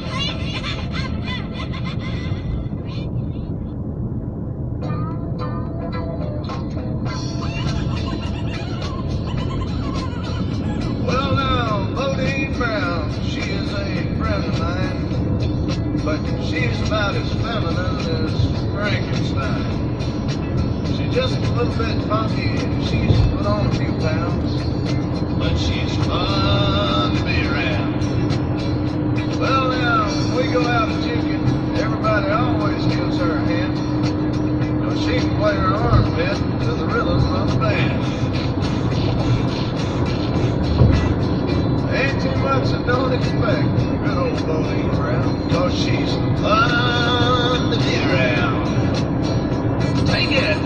Well now, Bodine Brown, she is a friend of mine, but she's about as feminine as Frankenstein. She's just a little bit funky and she's put on a few pounds, but she's fun to be around. Well now, when we go out and chicken, everybody always gives her a hand. Now she can play her armpit to the rhythm of the band. Ain't too much I don't expect from good old Bodine Brown, 'cause she's fun to be around. Take it!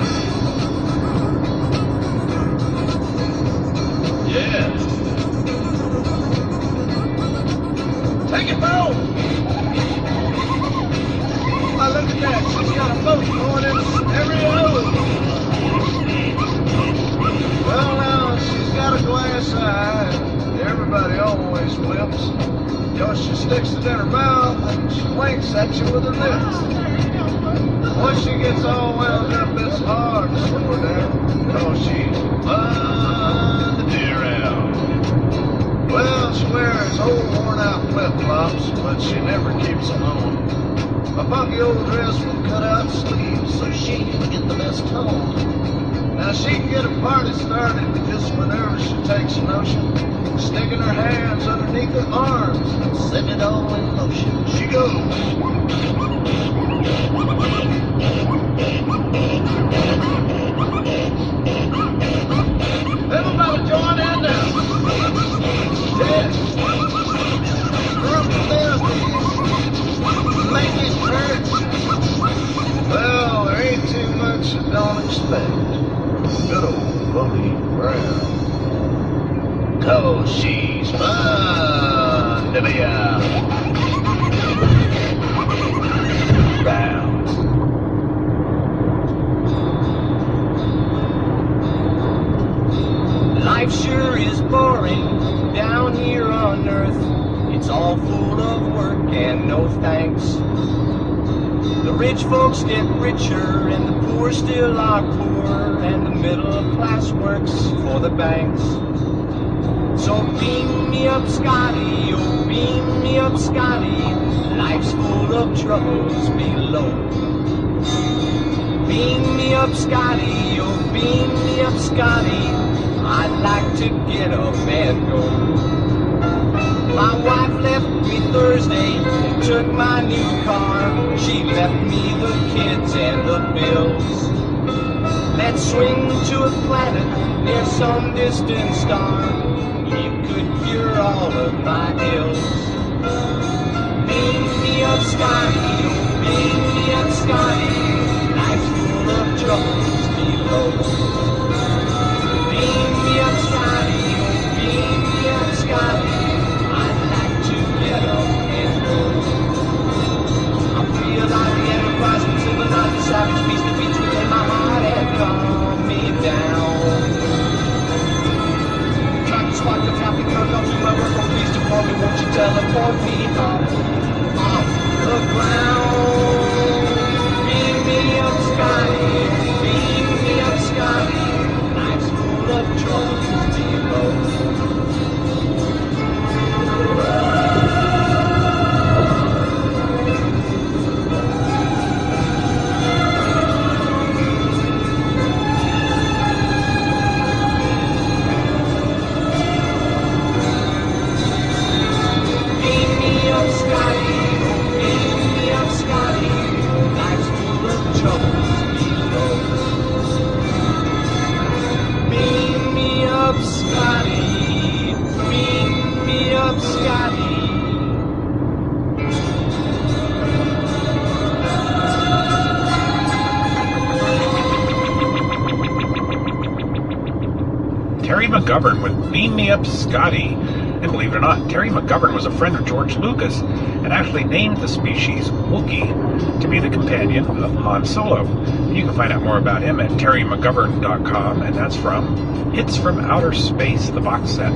Yeah. Take it, Bo! Oh, look at that. She's got a boat going in every road. Well, now, she's got a glass eye. Everybody always flips, 'cause she sticks it in her mouth and she winks at you with her lips. Once she gets all wound up, it's hard to slow her down, 'cause she's fun to be around. Well, she wears old worn-out flip-flops, but she never keeps them on. A funky old dress with cut-out sleeves, so she can get the best tone. Now she can get a party started just whenever she takes a notion, sticking her hands underneath her arms and setting it all in motion. She goes. Everybody join in now. Yes. Group therapy. Make it hurt. Well, there ain't too much I don't expect. Good old Bunny Brown. 'Cause she's fun to be out. Brown. Life sure is boring down here on earth. It's all full of work and no thanks. The rich folks get richer and the poor still are poor, and the middle class works for the banks. So beam me up, Scotty, oh beam me up, Scotty. Life's full of troubles below. Beam me up, Scotty, oh beam me up, Scotty. I'd like to get up and go. My wife left me Thursday and took my new car. She left me the kids and the bills. Let's swing to a planet near some distant star. You could cure all of my ills. Beam me up, Scotty, oh beam me up, Scotty. Life's full of troubles below. Beam me up, Scotty, oh beam me up, Scotty. I'd like to get up and go. I feel like the Enterprise from Silver Knight, the savage beast that beats within my heart and calm me down. Trying to spot the traffic, I'll go to my work, oh please depart me, won't you teleport me off the ground? Beam me up, Scotty, beam me up, Scotty. Life's full of troubles below. Terry McGovern with Beam Me Up Scotty. And believe it or not, Terry McGovern was a friend of George Lucas and actually named the species Wookiee to be the companion of Han Solo. You can find out more about him at terrymcgovern.com, and that's from Hits from Outer Space, the box set.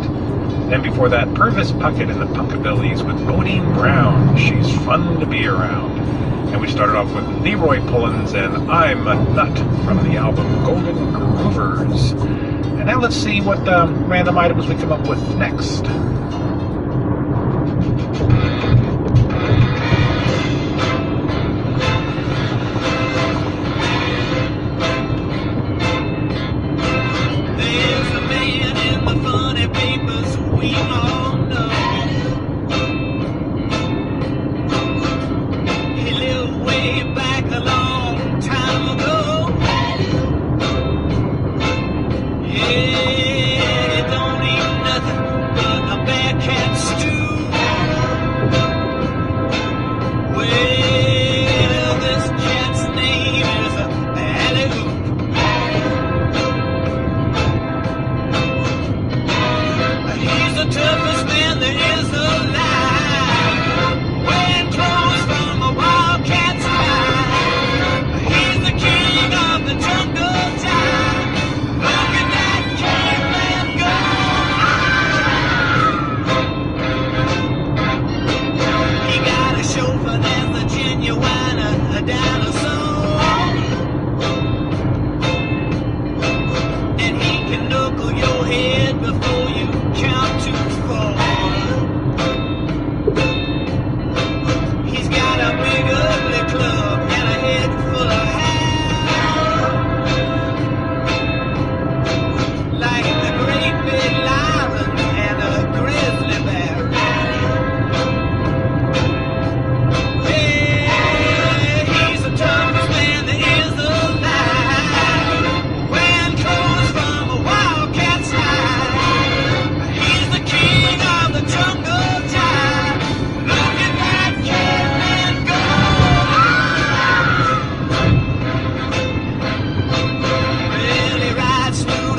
Then before that, Purvis Puckett and the Punkabillies with Modine Brown, She's Fun to Be Around. And we started off with Leroy Pullins and I'm a Nut from the album Golden Groovers. And now let's see what random items we come up with next. There's a man in the funny papers we all know. He lived way back a long time ago. Yeah, it don't eat nothing but a bad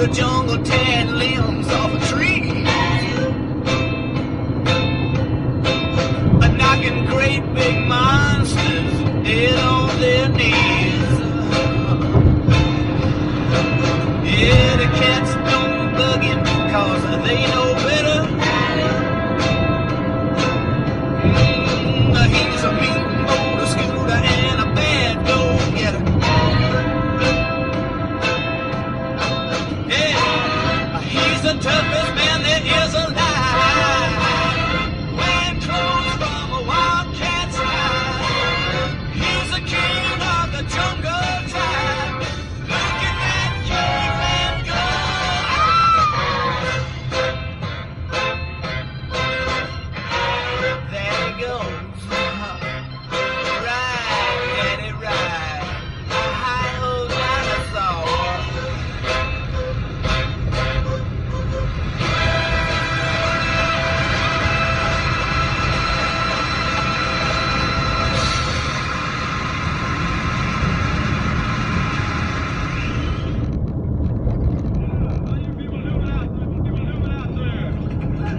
the jungle, tearing limbs off a tree. Knocking great big monsters dead on their knees. Yeah, the cats don't bug him cause they know better. He's a mean motor scooter and a bad go-getter. Yeah, he's the toughest man there is alive. Wearing clothes from a wildcat's hide. He's the king of the jungle tribe. Look at that caveman go. There he goes. Ride, daddy, ride. Hi-ho, dinosaur.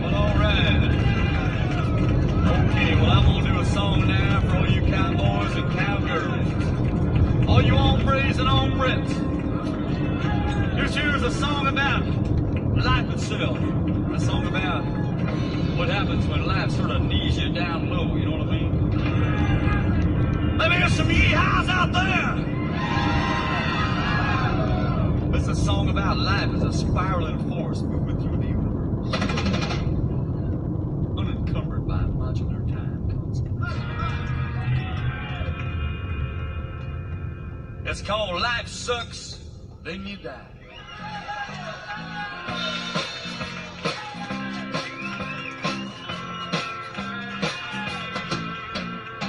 Well, all right. Okay, well, I'm gonna do a song now for all you cowboys and cowgirls. All you hombres and hombres. Here's a song about life itself. A song about what happens when life sort of knees you down low, you know what I mean? Let me hear some yeehaws out there! It's a song about life as a spiraling force moving through the universe. Unencumbered by modular time constants. It's called Life Sucks, Then You Die.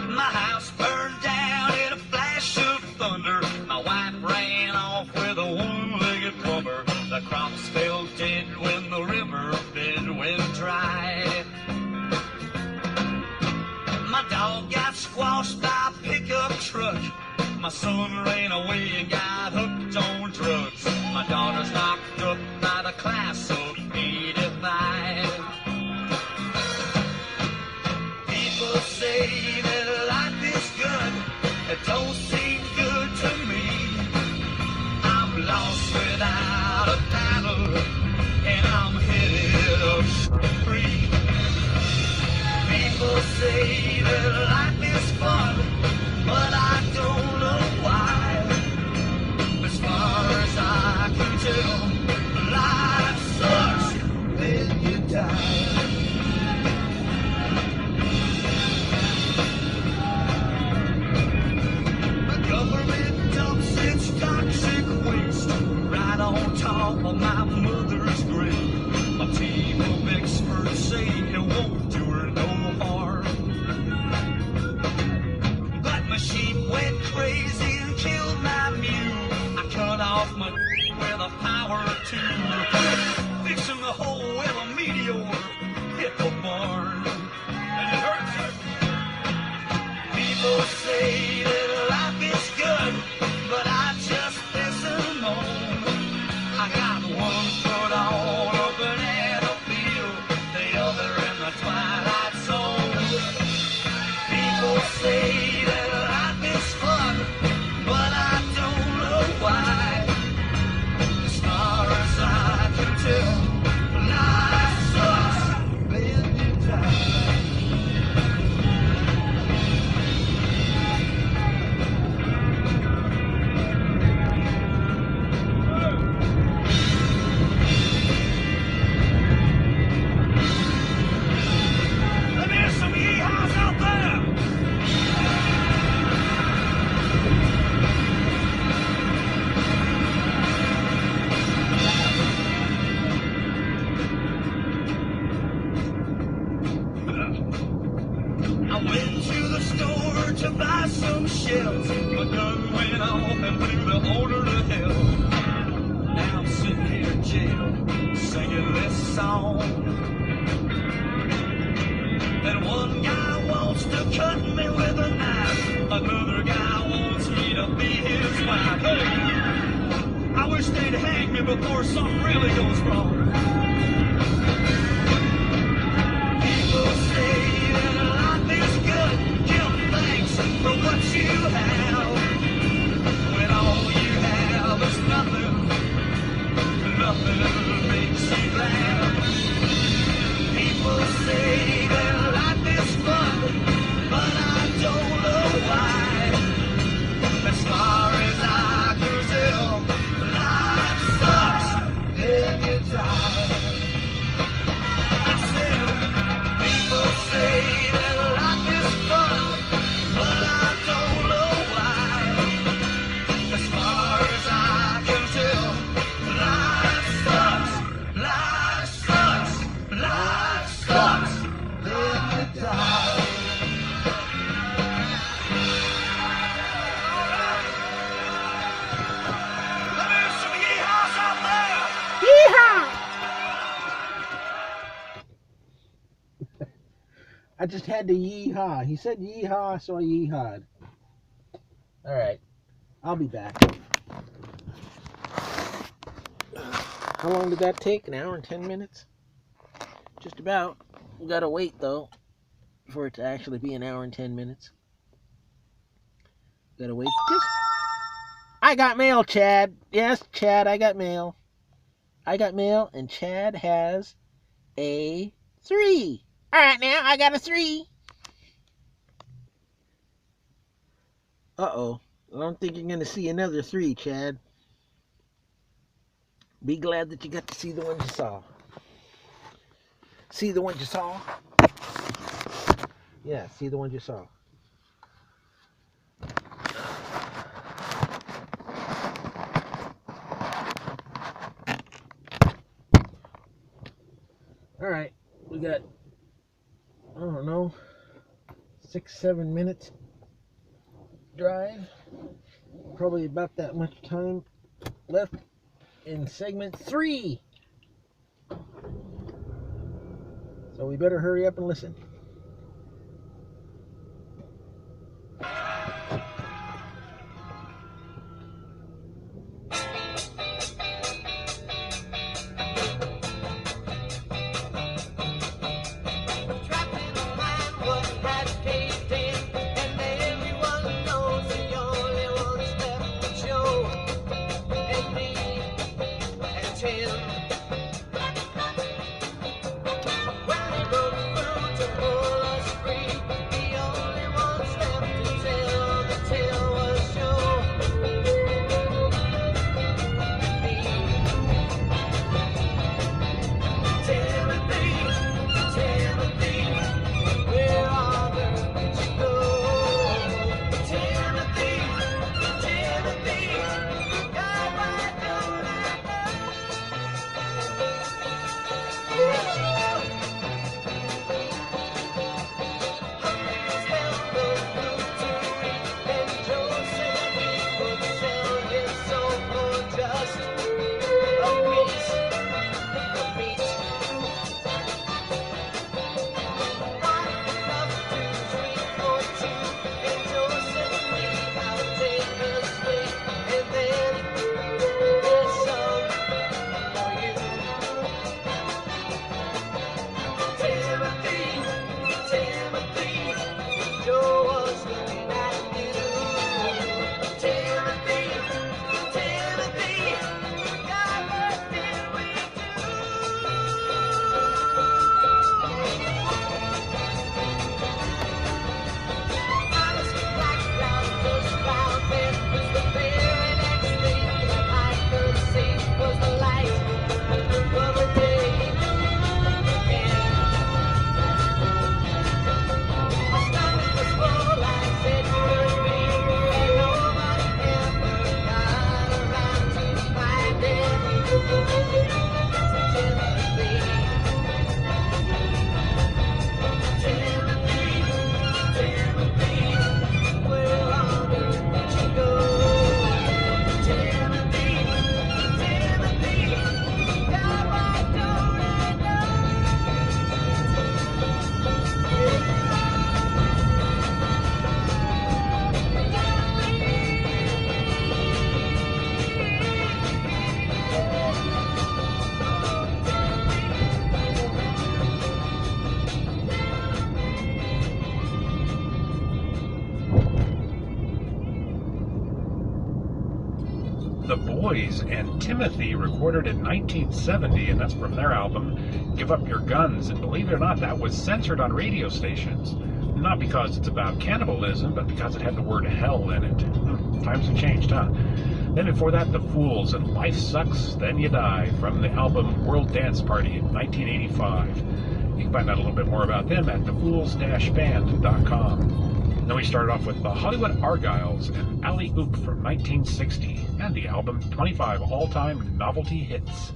My house burned down in a flash of thunder. My wife ran off with a one-legged plumber. The crops fell dead when the river bed went dry. My dog got squashed by a pickup truck. My son ran away and got hooked on drugs. My daughter's knocked up by the class of '85. People say that life is good. It don't seem good to me. I'm lost without a paddle, and I'm headed up free. People say that life is fun, but I don't know why. As far as I can tell, life sucks, then you die. The government dumps its toxic waste right on top of my mother's grave. My team of experts say it won't do her no harm. But my sheep went crazy and killed my mule. I cut off my with a power tool, fixing the hole with a meteor hit the barn. And it hurts. People say that life is good, but I just listen and moan. I got one foot on a banana field, the other in the twilight zone. People say that life is fun, but I don't know why. As far as I can tell, life sucks, then you die. Let me hear some yeehaws out there! I went to the store to buy some shells. My gun went off and blew the owner to hell. Now I'm sitting here in jail, singing this song. And one guy wants to cut me with a knife. Another guy wants me to be his wife. Hey, I wish they to hang me before something really goes wrong. People say that life is good. Give thanks for what you have. When all you have is nothing, nothing makes you glad. People say that life is fun, but I don't know why. As far as I can tell, life sucks and you die. I said, people say that life is fun, but I don't know why. As far as I can tell, life sucks, life sucks, life sucks, then you die. Let me hear some yeehaws out there. I just had to yeehaw. He said yeehaw, so I yeehawed. All right, I'll be back. How long did that take? An hour and 10 minutes? Just about. We gotta wait though for it to actually be an hour and 10 minutes. Gotta wait. I got mail, Chad. Yes, Chad, I got mail. I got mail, and Chad has a 3. All right, now I got a 3. Uh-oh. I don't think you're gonna see another 3, Chad. Be glad that you got to see the ones you saw. See the ones you saw? Yeah, see the ones you saw. All right, we got, I don't know, 6-7 minutes drive. Probably about that much time left in segment 3. So we better hurry up and listen. Timothy, recorded in 1970, and that's from their album, Give Up Your Guns. And believe it or not, that was censored on radio stations. Not because it's about cannibalism, but because it had the word hell in it. Times have changed, huh? Then before that, The Fools and Life Sucks, Then You Die, from the album World Dance Party in 1985. You can find out a little bit more about them at thefools-band.com. Then we started off with the Hollywood Argyles and Alley Oop from 1960, and the album 25 All-Time Novelty Hits.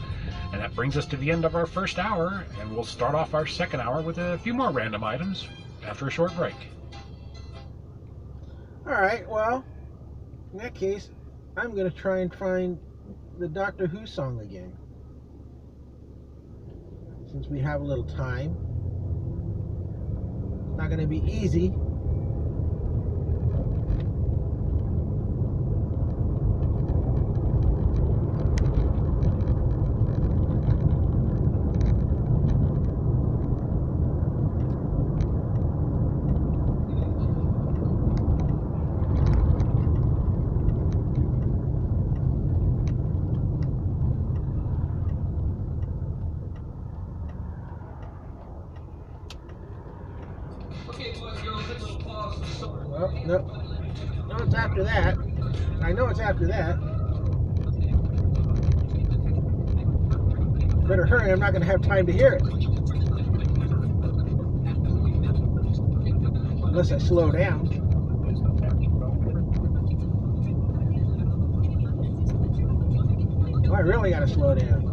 And that brings us to the end of our first hour, and we'll start off our second hour with a few more random items after a short break. Alright, well, in that case, I'm going to try and find the Doctor Who song again. Since we have a little time. It's not going to be easy. Well, no, it's after that. I know it's after that. Better hurry, I'm not going to have time to hear it. Unless I slow down. Oh, I really got to slow down.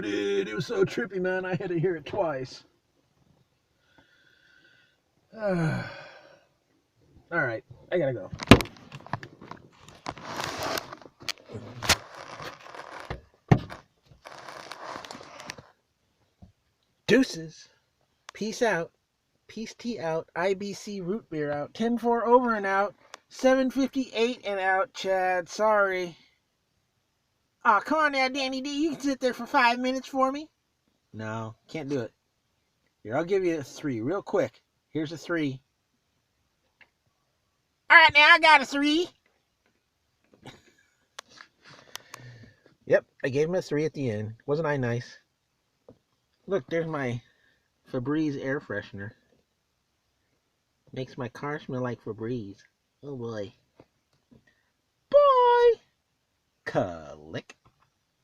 dude, it was so trippy, man. I had to hear it twice. All right, I gotta go. Deuces. Peace out. Peace tea out. IBC root beer out. 10-4 over and out. 7:58 and out, Chad. Sorry. Aw, come on now, Danny D. You can sit there for 5 minutes for me. No, can't do it. Here, I'll give you a 3 real quick. Here's a 3. All right, now I got a 3. Yep, I gave him a 3 at the end. Wasn't I nice? Look, there's my Febreze air freshener. Makes my car smell like Febreze. Oh boy. Bye. Cut.